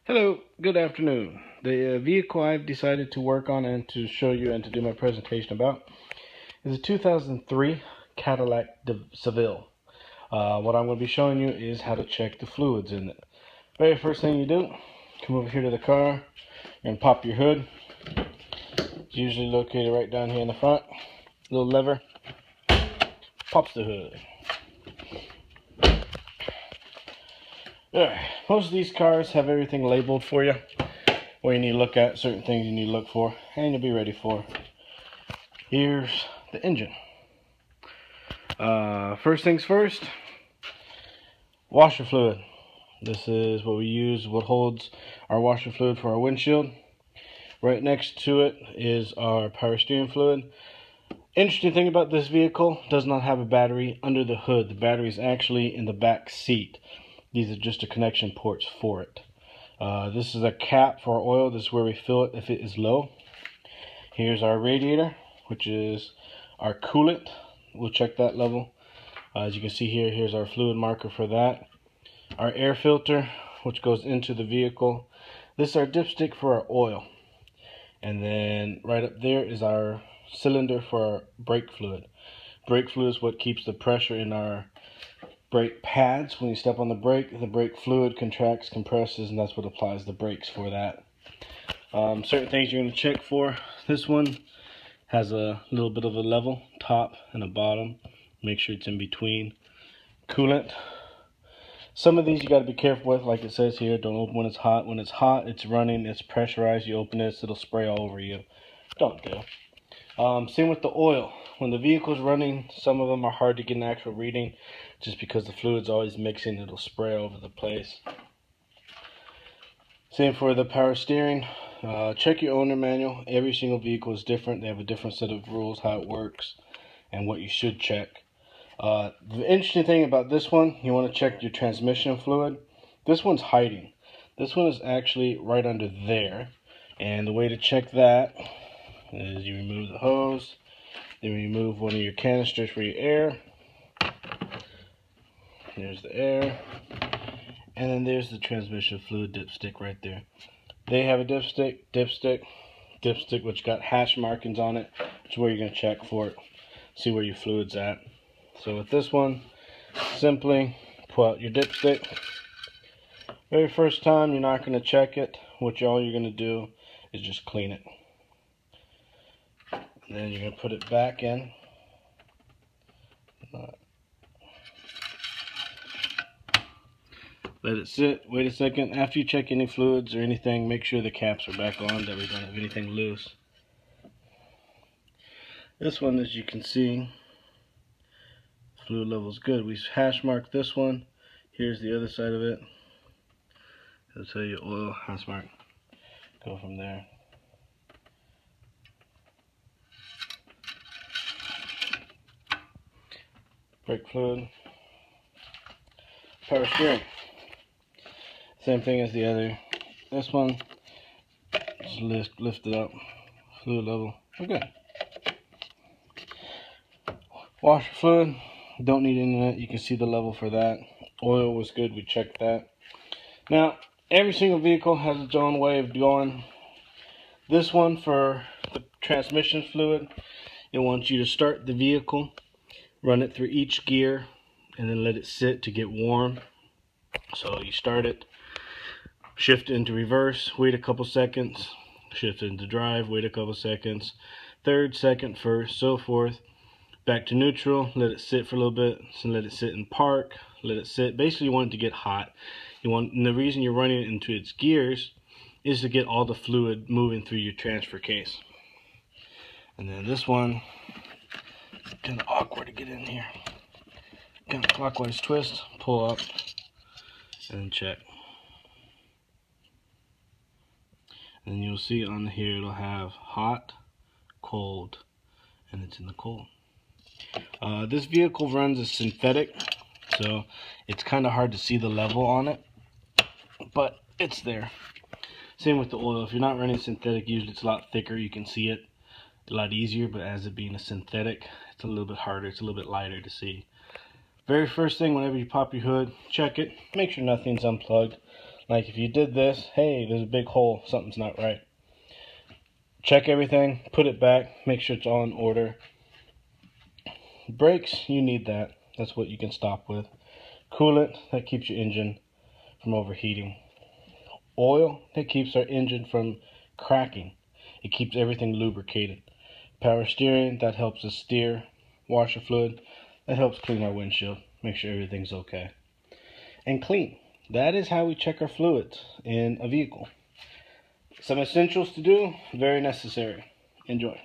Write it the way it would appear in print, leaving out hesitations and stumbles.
Hello, good afternoon. The vehicle I've decided to work on and to show you and to do my presentation about is a 2003 Cadillac Seville. What I'm going to be showing you is how to check the fluids in it. Very first thing you do, come over here to the car and pop your hood. It's usually located right down here in the front. Little lever, pops the hood. Alright, most of these cars have everything labeled for you, where you need to look at, certain things you need to look for, and you'll be ready for. Here's the engine. First things first, washer fluid. This is what we use, what holds our washer fluid for our windshield. Right next to it is our power steering fluid. Interesting thing about this vehicle, does not have a battery under the hood. The battery is actually in the back seat. These are just the connection ports for it. This is a cap for our oil. This is where we fill it if it is low. Here's our radiator, which is our coolant. We'll check that level. As you can see here, here's our fluid marker for that. Our air filter, which goes into the vehicle. This is our dipstick for our oil. And then right up there is our cylinder for our brake fluid. Brake fluid is what keeps the pressure in our brake pads. When you step on the brake fluid contracts, compresses, and that's what applies the brakes for that. Certain things you're going to check for. This one has a little bit of a level top and a bottom. Make sure it's in between. Coolant. Some of these you got to be careful with, like it says here. Don't open when it's hot. When it's hot, it's running, it's pressurized. You open this, it'll spray all over you. Don't do. Same with the oil. When the vehicle's running, some of them are hard to get an actual reading just because the fluid's always mixing. It'll spray over the place. Same for the power steering. Check your owner manual. Every single vehicle is different. They have a different set of rules, how it works, and what you should check. The interesting thing about this one, you want to check your transmission fluid. This one's hiding. This one is actually right under there. And the way to check that is you remove the hose, then remove one of your canisters for your air. There's the air, and then there's the transmission fluid dipstick right there. They have a dipstick, which got hash markings on it, which is where you're going to check for it, see where your fluid's at. So with this one, simply pull out your dipstick. Very first time, you're not going to check it. All you're going to do is just clean it. And then you're going to put it back in. Let it sit. Wait a second. After you check any fluids or anything, make sure the caps are back on, that we don't have anything loose. This one, as you can see, fluid level is good. We hash marked this one. Here's the other side of it. It'll tell you oil hash mark. Go from there. Brake fluid. Power steering. Same thing as the other. This one, just lift it up. Fluid level, we're good. Washer fluid, don't need any of that. You can see the level for that. Oil was good, we checked that. Now, every single vehicle has its own way of going. This one, for the transmission fluid, it wants you to start the vehicle, run it through each gear, and then let it sit to get warm. So you start it, shift it into reverse, wait a couple seconds, shift it into drive, wait a couple seconds, third, second, first, so forth. Back to neutral, let it sit for a little bit, so let it sit in park, let it sit. Basically, you want it to get hot. And the reason you're running it into its gears is to get all the fluid moving through your transfer case. And then this one, kind of awkward to get in here. Kind of clockwise twist, pull up, and check. And then you'll see on here it'll have hot, cold, and it's in the cold. This vehicle runs a synthetic, so it's kind of hard to see the level on it, but it's there. Same with the oil. If you're not running synthetic, usually it's a lot thicker. You can see it a lot easier, but as it being a synthetic, it's a little bit harder. It's a little bit lighter to see. Very first thing, whenever you pop your hood, check it. Make sure nothing's unplugged. Like if you did this, hey, there's a big hole, something's not right. Check everything, put it back, make sure it's all in order. Brakes, you need that. That's what you can stop with. Coolant, that keeps your engine from overheating. Oil, that keeps our engine from cracking. It keeps everything lubricated. Power steering, that helps us steer. Washer fluid, that helps clean our windshield, make sure everything's okay. And clean. That is how we check our fluids in a vehicle. Some essentials to do, very necessary. Enjoy.